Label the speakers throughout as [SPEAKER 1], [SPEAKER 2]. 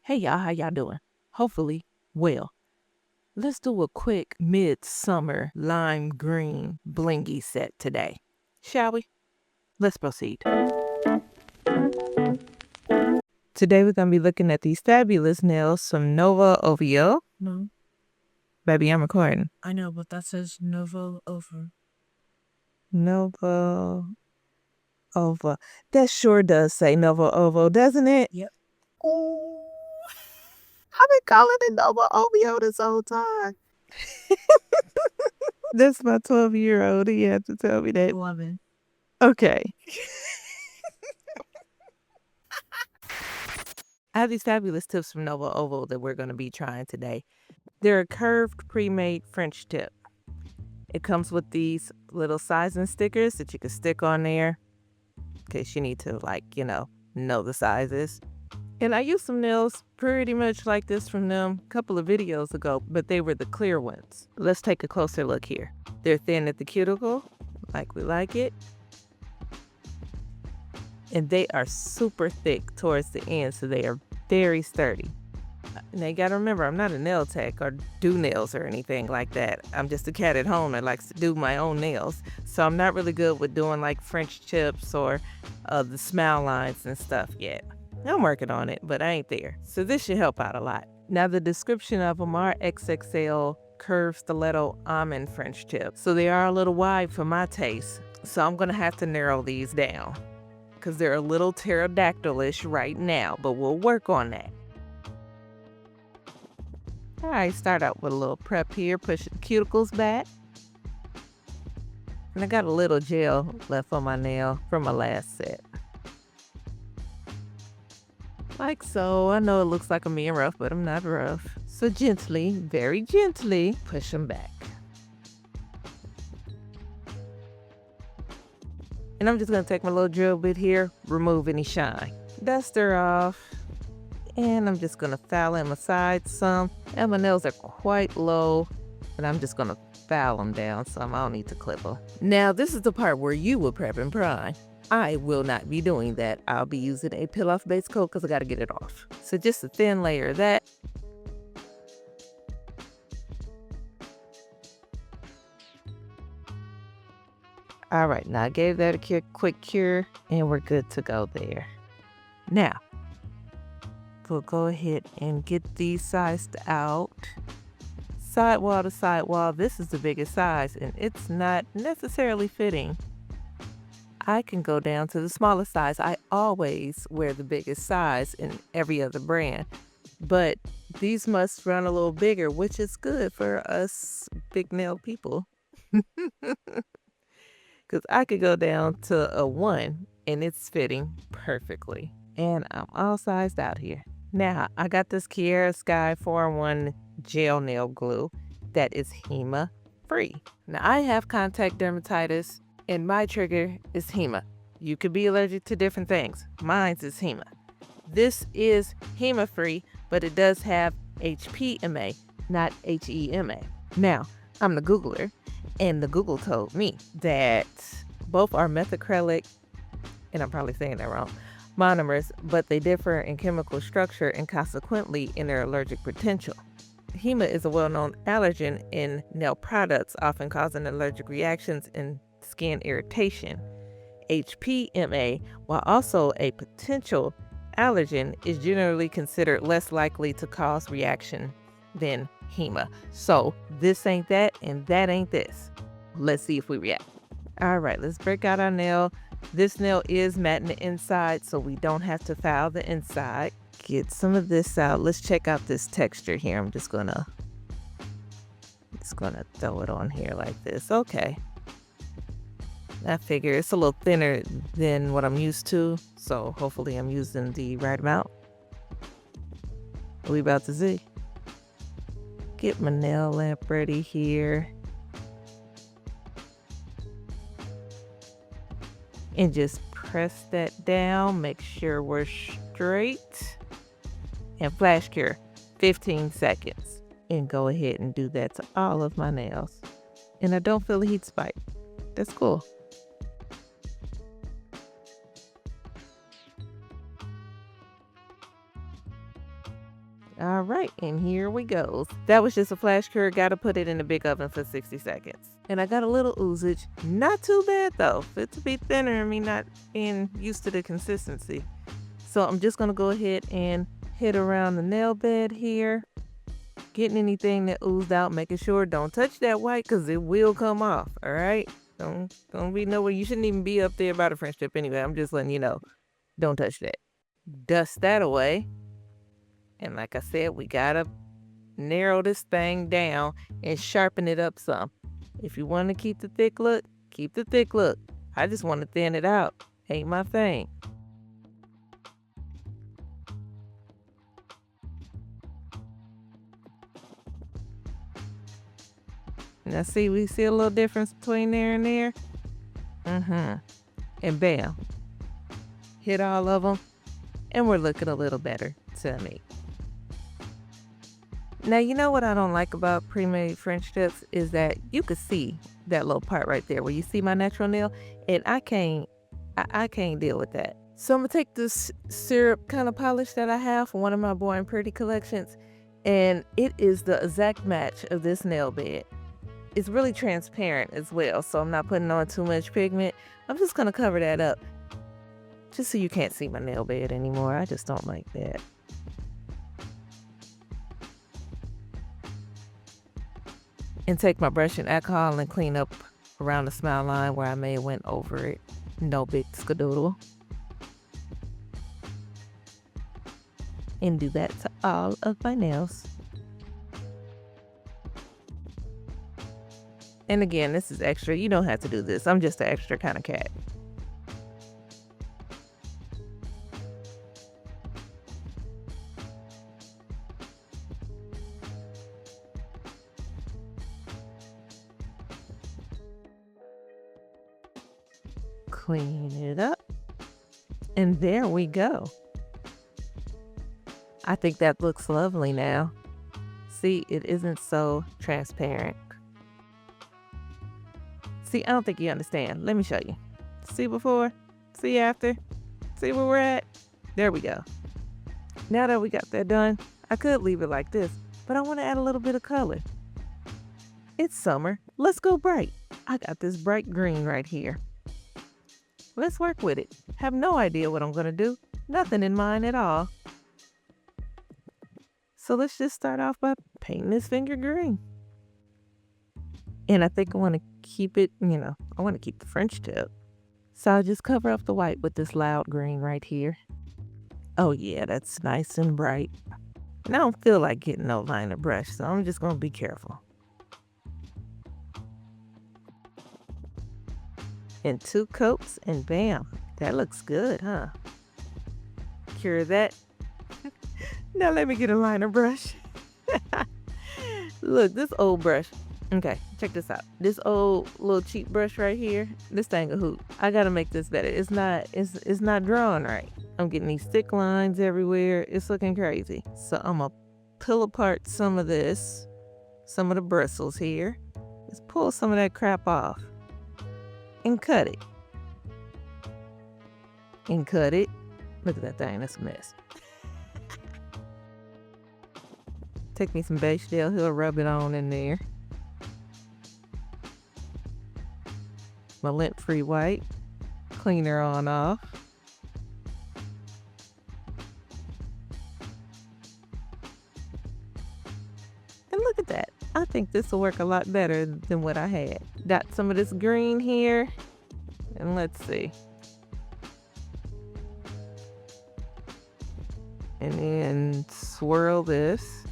[SPEAKER 1] Hey y'all, how y'all doing? Hopefully well. Let's do a quick midsummer lime green blingy set today, shall we? Let's proceed. Today we're gonna be looking at these fabulous nails from NOVO OVO.
[SPEAKER 2] No,
[SPEAKER 1] Baby, I'm recording.
[SPEAKER 2] I know, but that says NOVO OVO.
[SPEAKER 1] NOVO OVO. That sure does say NOVO OVO, doesn't it?
[SPEAKER 2] Yep.
[SPEAKER 1] Oh, I've been calling it NOVO OVO this whole time. That's my 12-year-old. He had to tell me that.
[SPEAKER 2] 11.
[SPEAKER 1] Okay. I have these fabulous tips from NOVO OVO that we're going to be trying today. They're a curved pre-made French tip. It comes with these little sizing stickers that you can stick on there in case you need to, know the sizes. And I used some nails pretty much like this from them a couple of videos ago, but they were the clear ones. Let's take a closer look here. They're thin at the cuticle, like we like it. And they are super thick towards the end, so they are very sturdy. Now you gotta remember, I'm not a nail tech or do nails or anything like that. I'm just a cat at home that likes to do my own nails. So I'm not really good with doing like French tips or the smile lines and stuff yet. I'm working on it, but I ain't there. So this should help out a lot. Now the description of them are XXL curved stiletto almond French tips. So they are a little wide for my taste. So I'm gonna have to narrow these down because they're a little pterodactylish right now, but we'll work on that. All right, start out with a little prep here, push the cuticles back. And I got a little gel left on my nail from my last set. Like so. I know it looks like I'm being rough, but I'm not rough. So gently, very gently, push them back. And I'm just gonna take my little drill bit here, remove any shine. Dust her off. And I'm just gonna file in my sides some. And my nails are quite low, but I'm just gonna file them down some. I don't need to clip them. Now this is the part where you will prep and prime. I will not be doing that. I'll be using a peel-off base coat because I gotta get it off. So just a thin layer of that. All right, now I gave that a quick cure and we're good to go there. Now, we'll go ahead and get these sized out. Sidewall to sidewall, this is the biggest size and it's not necessarily fitting. I can go down to the smallest size. I always wear the biggest size in every other brand, but these must run a little bigger, which is good for us big nail people. Because I could go down to a 1 and it's fitting perfectly. And I'm all sized out here. Now, I got this Kiara Sky 4-in-1 gel nail glue that is HEMA free. Now, I have contact dermatitis and my trigger is HEMA. You could be allergic to different things. Mine's is HEMA. This is HEMA free, but it does have HPMA, not HEMA. Now, I'm the Googler, and the Google told me that both are methacrylic, and I'm probably saying that wrong, monomers, but they differ in chemical structure and consequently in their allergic potential. HEMA is a well-known allergen in nail products, often causing allergic reactions and skin irritation. HPMA, while also a potential allergen, is generally considered less likely to cause reaction than HEMA. So this ain't that and that ain't this. Let's see if we react. All right, let's break out our nail. This nail is matte in the inside, so we don't have to file the inside. Get some of this out. Let's check out this texture here. I'm just gonna throw it on here like this. Okay. I figure it's a little thinner than what I'm used to, so hopefully I'm using the right amount. We about to see. Get my nail lamp ready here. And just press that down, make sure we're straight. And flash cure, 15 seconds. And go ahead and do that to all of my nails. And I don't feel a heat spike. That's cool. All right, and here we go. That was just a flash cure. Got to put it in the big oven for 60 seconds. And I got a little oozage. Not too bad though. For it to be thinner and me not being used to the consistency. So I'm just going to go ahead and hit around the nail bed here. Getting anything that oozed out, making sure don't touch that white because it will come off. All right. Don't be nowhere. You shouldn't even be up there by the French tip anyway. I'm just letting you know. Don't touch that. Dust that away. And like I said, we gotta narrow this thing down and sharpen it up some. If you want to keep the thick look, keep the thick look. I just want to thin it out. Ain't my thing. Now see, we see a little difference between there and there? And bam. Hit all of them. And we're looking a little better to me. Now, you know what I don't like about pre-made French tips is that you could see that little part right there where you see my natural nail, and I can't deal with that. So I'm gonna take this syrup kind of polish that I have for one of my Boring Pretty collections, and it is the exact match of this nail bed. It's really transparent as well, so I'm not putting on too much pigment. I'm just gonna cover that up just so you can't see my nail bed anymore. I just don't like that. And take my brush and alcohol and clean up around the smile line where I may have went over it. No big skadoodle. And do that to all of my nails. And again, this is extra. You don't have to do this. I'm just an extra kind of cat. Clean it up. And there we go. I think that looks lovely now. See, it isn't so transparent. See, I don't think you understand. Let me show you. See before, see after, see where we're at? There we go. Now that we got that done, I could leave it like this, but I want to add a little bit of color. It's summer. Let's go bright. I got this bright green right here. Let's work with it. Have no idea what I'm going to do. Nothing in mind at all. So let's just start off by painting this finger green. And I think I want to keep it, I want to keep the French tip. So I'll just cover up the white with this loud green right here. Oh yeah, that's nice and bright. And I don't feel like getting no liner brush, so I'm just going to be careful. And 2 coats and bam, that looks good, huh? Cure that. Now let me get a liner brush. Look, this old brush. Okay, check this out. This old little cheap brush right here, this thing a hoot. I gotta make this better. It's not drawing right. I'm getting these thick lines everywhere. It's looking crazy. So I'm gonna pull apart some of this, some of the bristles here. Let's pull some of that crap off. And cut it. And cut it. Look at that thing, that's a mess. Take me some beige gel here, rub it on in there. My lint-free white. Cleaner on off. And look at that. I think this will work a lot better than what I had. Got some of this green here. And let's see. And then swirl this.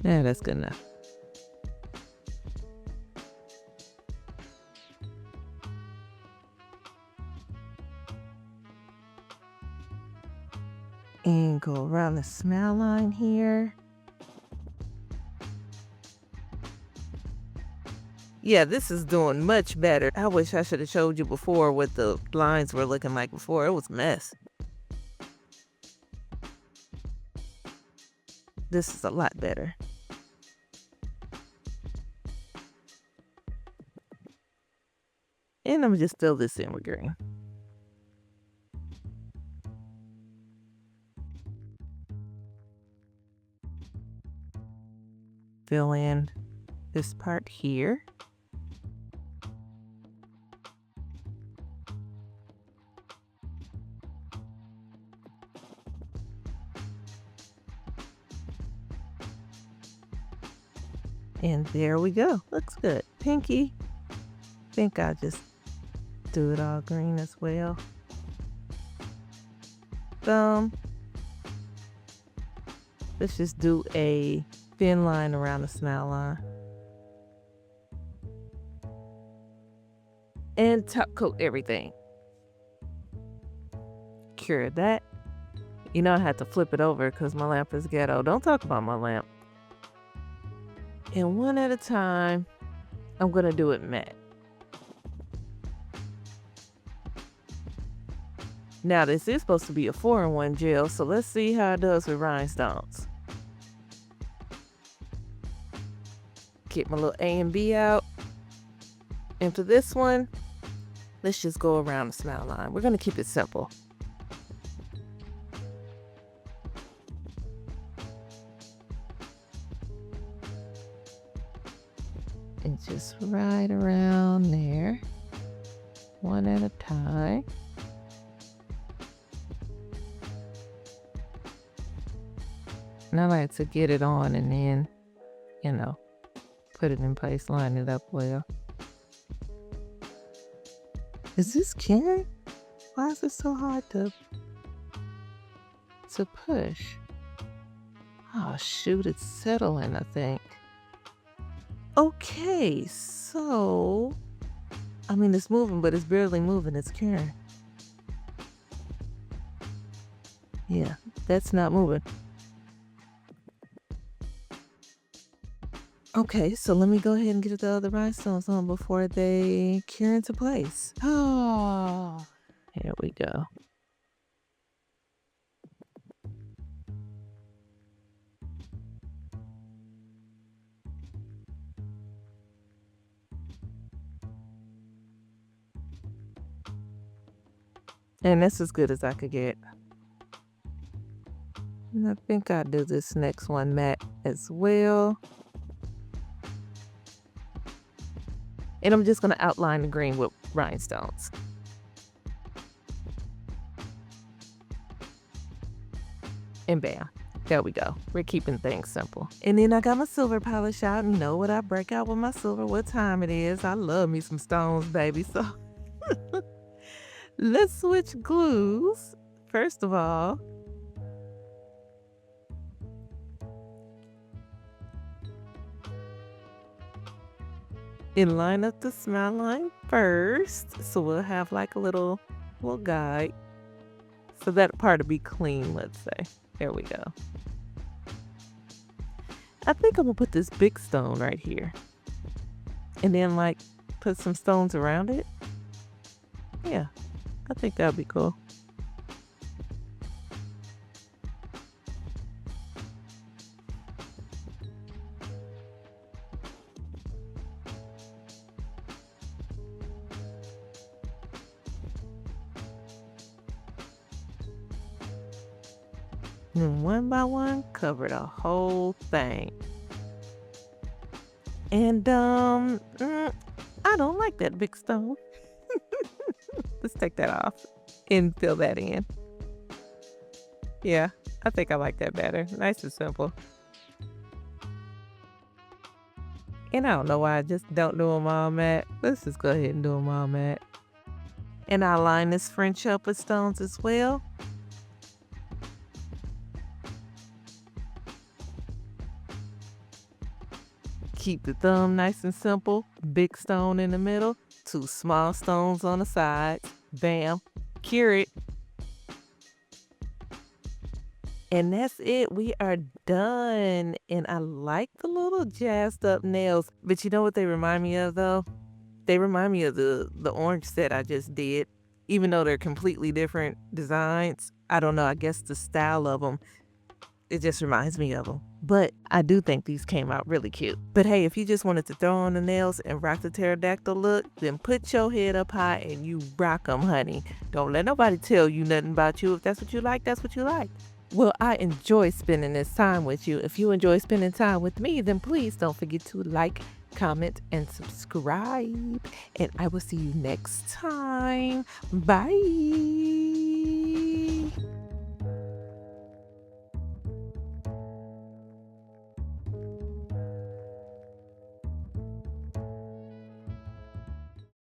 [SPEAKER 1] Yeah, that's good enough. And go around the smile line here. Yeah, this is doing much better. I wish I should have showed you before what the lines were looking like before. It was a mess. This is a lot better. And I'm just fill this in with green. Fill in this part here. And there we go. Looks good. Pinky. I think I'll just do it all green as well. Thumb. Let's just do a thin line around the smile line. And top coat everything. Cure that. You know I had to flip it over because my lamp is ghetto. Don't talk about my lamp. And one at a time, I'm gonna do it matte. Now this is supposed to be a 4-in-1 gel, so let's see how it does with rhinestones. Get my little A and B out. And for this one, let's just go around the smile line. We're gonna keep it simple. And just right around there, one at a time. And I like to get it on and then, you know, put it in place, line it up well. Is this curing? Why is it so hard to push? Oh shoot, it's settling, I think. Okay, so, I mean, it's moving, but it's barely moving. It's curing. Yeah, that's not moving. Okay, so let me go ahead and get the other rhinestones on before they cure into place. Oh, here we go. And that's as good as I could get. And I think I'll do this next one matte as well. And I'm just gonna outline the green with rhinestones. And bam, there we go. We're keeping things simple. And then I got my silver polish out. And you know what I break out with my silver, what time it is. I love me some stones, baby. So let's switch glues. First of all, and line up the smile line first. So we'll have like a little guide. So that part will be clean, let's say. There we go. I think I'm gonna put this big stone right here. And then like put some stones around it. Yeah, I think that'd be cool. And one by one, cover the whole thing. And I don't like that big stone. Let's take that off and fill that in. Yeah, I think I like that better. Nice and simple. And I don't know why I just don't do them all matte. Let's just go ahead and do them all matte. And I'll line this French up with stones as well. Keep the thumb nice and simple. Big stone in the middle, 2 small stones on the sides. Bam, cure it. And that's it. We are done. And I like the little jazzed up nails. But you know what they remind me of though? They remind me of the orange set I just did. Even though they're completely different designs. I don't know, I guess the style of them, it just reminds me of them. but I do think these came out really cute. But hey, if you just wanted to throw on the nails and rock the pterodactyl look, then put your head up high and you rock 'em, honey. Don't let nobody tell you nothing about you. If that's what you like, that's what you like. Well, I enjoy spending this time with you. If you enjoy spending time with me, then please don't forget to like, comment, and subscribe. And I will see you next time. Bye.